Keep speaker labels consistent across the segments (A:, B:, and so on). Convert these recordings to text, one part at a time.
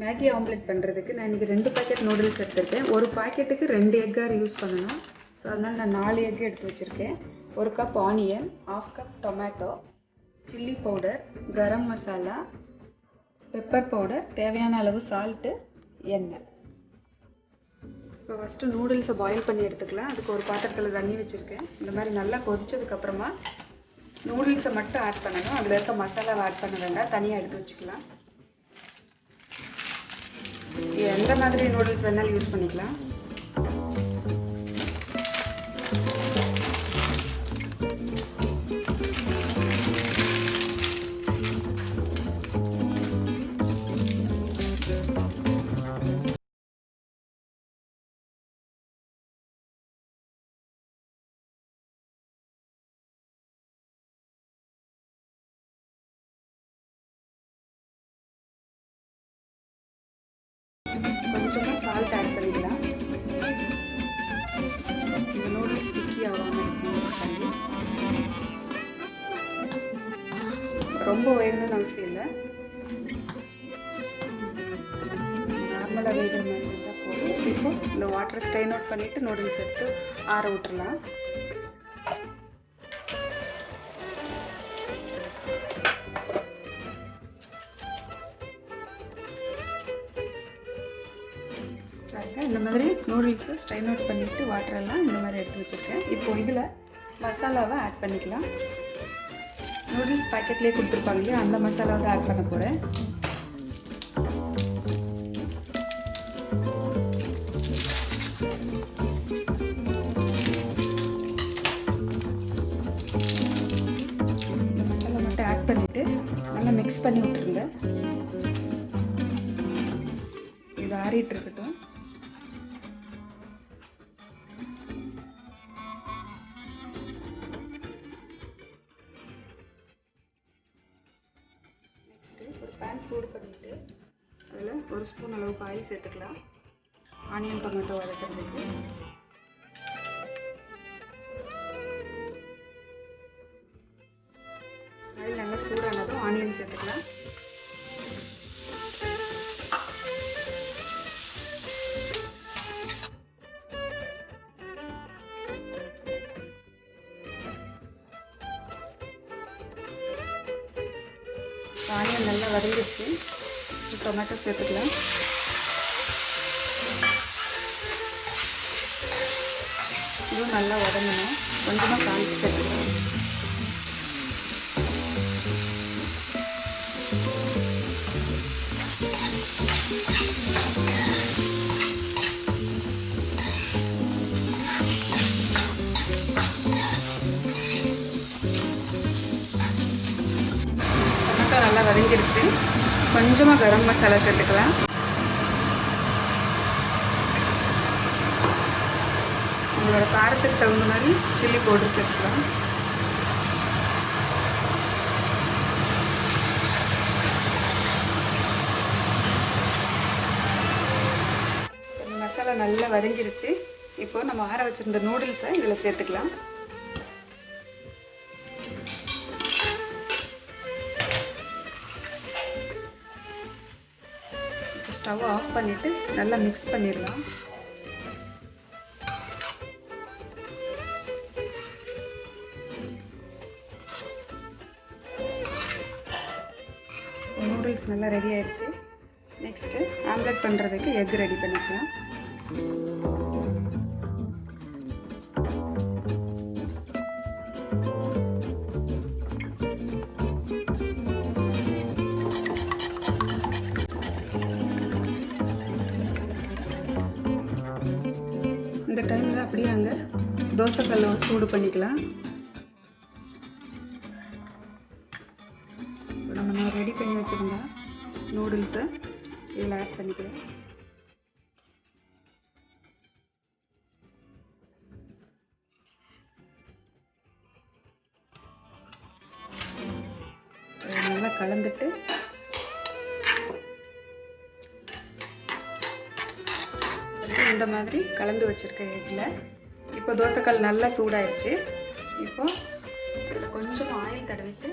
A: Maggi omelette பண்ணுறதுக்கு நான் இன்றைக்கி 2 பாக்கெட் நூடுல்ஸ் எடுத்திருக்கேன். ஒரு பாக்கெட்டுக்கு 2 எக்கார் யூஸ் பண்ணணும். ஸோ அதனால் நான் 4 எக் எடுத்து வச்சுருக்கேன். 1 cup onion, 1/2 cup tomato, chilli powder, garam masala, pepper powder, தேவையான அளவு சால்ட்டு, எண்ணெய். இப்போ ஃபஸ்ட்டு நூடுல்ஸை பாயில் பண்ணி எடுத்துக்கலாம். அதுக்கு ஒரு பாத்திரத்தில் தண்ணி வச்சுருக்கேன். இந்த மாதிரி நல்லா கொதிச்சதுக்கப்புறமா நூடுல்ஸை மட்டும் ஆட் பண்ணணும். அதில் இருக்க மசாலாவை ஆட் பண்ண வேண்டாம், தனியாக எடுத்து வச்சுக்கலாம். எந்த மாதிரி நூடுல்ஸ் வேணாலும் யூஸ் பண்ணிக்கலாம். கொஞ்சமாக சால்ட் ஆட் பண்ணிக்கலாம். இந்த நூடுல்ஸ் ஸ்டிக்கி ஆகாமல் இருக்கும். ரொம்ப வேகணும்னு அவசியம் இல்லை, நார்மலாக வேகிற மாதிரி இருந்தால் போதும். இப்போ இந்த வாட்டரை ஸ்ட்ரெயின் அவுட் பண்ணிவிட்டு நூடுல்ஸ் எடுத்து ஆற விட்டுறலாம். இந்த மாதிரி நூடுல்ஸை ஸ்ட்ரெயின் அவுட் பண்ணிவிட்டு வாட்டரெல்லாம் இந்த மாதிரி எடுத்து வச்சுருக்கேன். இப்போ இதில் மசாலாவை ஆட் பண்ணிக்கலாம். நூடுல்ஸ் பாக்கெட்லேயே கொடுத்துருப்பாங்க இல்லையா, அந்த மசாலாவை ஆட் பண்ண போகிறேன். இந்த மசாலா மட்டும் ஆட் பண்ணிவிட்டு நல்லா மிக்ஸ் பண்ணி விட்டுருங்க. இது ஆறிட்டு இருக்கட்டும். ஒரு பேன் சூடு பண்ணிவிட்டு அதில் 1 ஸ்பூன் அளவுக்கு ஆயில் சேர்த்துக்கலாம். ஆனியன் டொமேட்டோ வதக்கிறதுக்கு ஆயில் நல்லா சூடானதும் ஆனியன் சேர்த்துக்கலாம். ஆனியன் நல்லா வதங்கிடுச்சு. ஃபஸ்ட்டு டொமேட்டோ சேர்த்துக்கலாம். இதுவும் நல்லா வதங்கணும். கொஞ்சமாக காய்ச்சி சேர்த்துக்கலாம். நல்லா வதங்கிடுச்சு. கொஞ்சமாக கரம் மசாலா சேர்த்துக்கலாம். உங்களோட காரத்துக்கு தகுந்த மாதிரி சில்லி பவுடர் சேர்த்துக்கலாம். மசாலா நல்லா வதங்கிடுச்சு. இப்போ நம்ம ஆற வச்சிருந்த நூடுல்ஸை இதில் சேர்த்துக்கலாம். ஸ்டவ் ஆஃப் பண்ணிவிட்டு நல்லா மிக்ஸ் பண்ணிடலாம். நூடுல்ஸ் நல்லா ரெடி ஆயிடுச்சு. நெக்ஸ்ட்டு ஆம்லெட் பண்ணுறதுக்கு எக் ரெடி பண்ணிக்கலாம். இந்த டைமில் அப்படியே அங்கே தோசைக்கல்லை சூடு பண்ணிக்கலாம். இப்போ நம்ம ரெடி பண்ணி வச்சுருந்தா நூடுல்ஸை இதில் ஆட் பண்ணிக்கலாம். நல்லா கலந்துட்டு இந்த மாதிரி கலந்து வச்சுருக்க எக்கில் இப்போ தோசைக்கல் நல்லா சூடாயிருச்சு. இப்போ இதில் கொஞ்சம் ஆயில் தடவிட்டு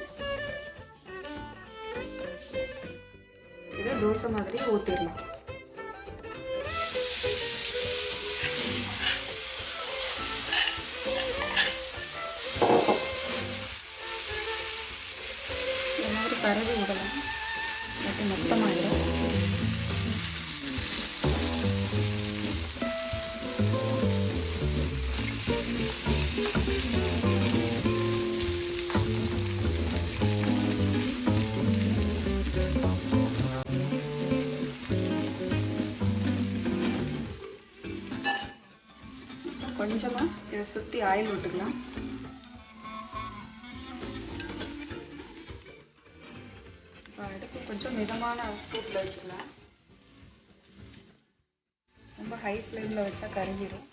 A: இதை தோசை மாதிரி ஊற்றிடலாம். இந்த மாதிரி பரவி விடலாம், இல்லாட்டி மொத்தமாகிடும். கொஞ்சமாக இதை சுற்றி ஆயில் விட்டுக்கலாம். அடுப்பு கொஞ்சம் மிதமான சூட்டில் வச்சுக்கலாம். ரொம்ப ஹை ஃப்ளேமில் வச்சா கருகிடும்.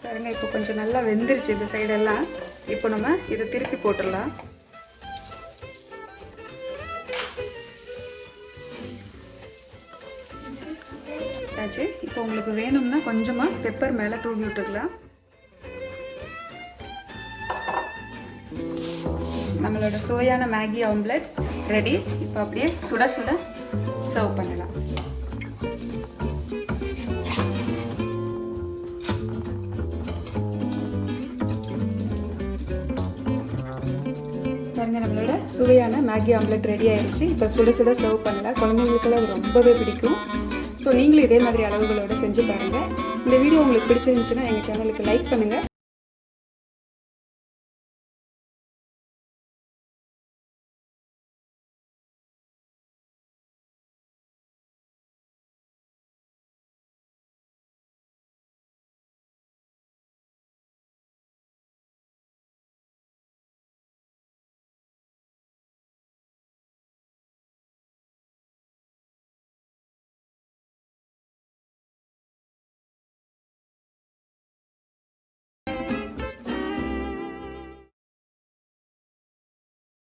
A: பாருங்க, இப்போ கொஞ்சம் நல்லா வெந்துருச்சு இந்த சைடெல்லாம். இப்போ நம்ம இதை திருப்பி போட்டுடலாம். ஆச்சு. இப்போ உங்களுக்கு வேணும்னா கொஞ்சமாக பெப்பர் மேலே தூவி விட்டுக்கலாம். நம்மளோட சுவையான மேகி ஆம்லெட் ரெடி. இப்போ அப்படியே சுட சுட சர்வ் பண்ணலாம். பாருங்கள், நம்மளோட சுவையான மேகி ஆம்லெட் ரெடி ஆயிடுச்சு. இப்போ சுட சுட சர்வ் பண்ணலாம். குழந்தைங்களுக்கெல்லாம் அது ரொம்பவே பிடிக்கும். ஸோ நீங்களும் இதே மாதிரி அளவுகளோடு செஞ்சு பாருங்கள். இந்த வீடியோ உங்களுக்கு பிடிச்சிருந்துச்சுன்னா எங்கள் சேனலுக்கு லைக் பண்ணுங்கள்,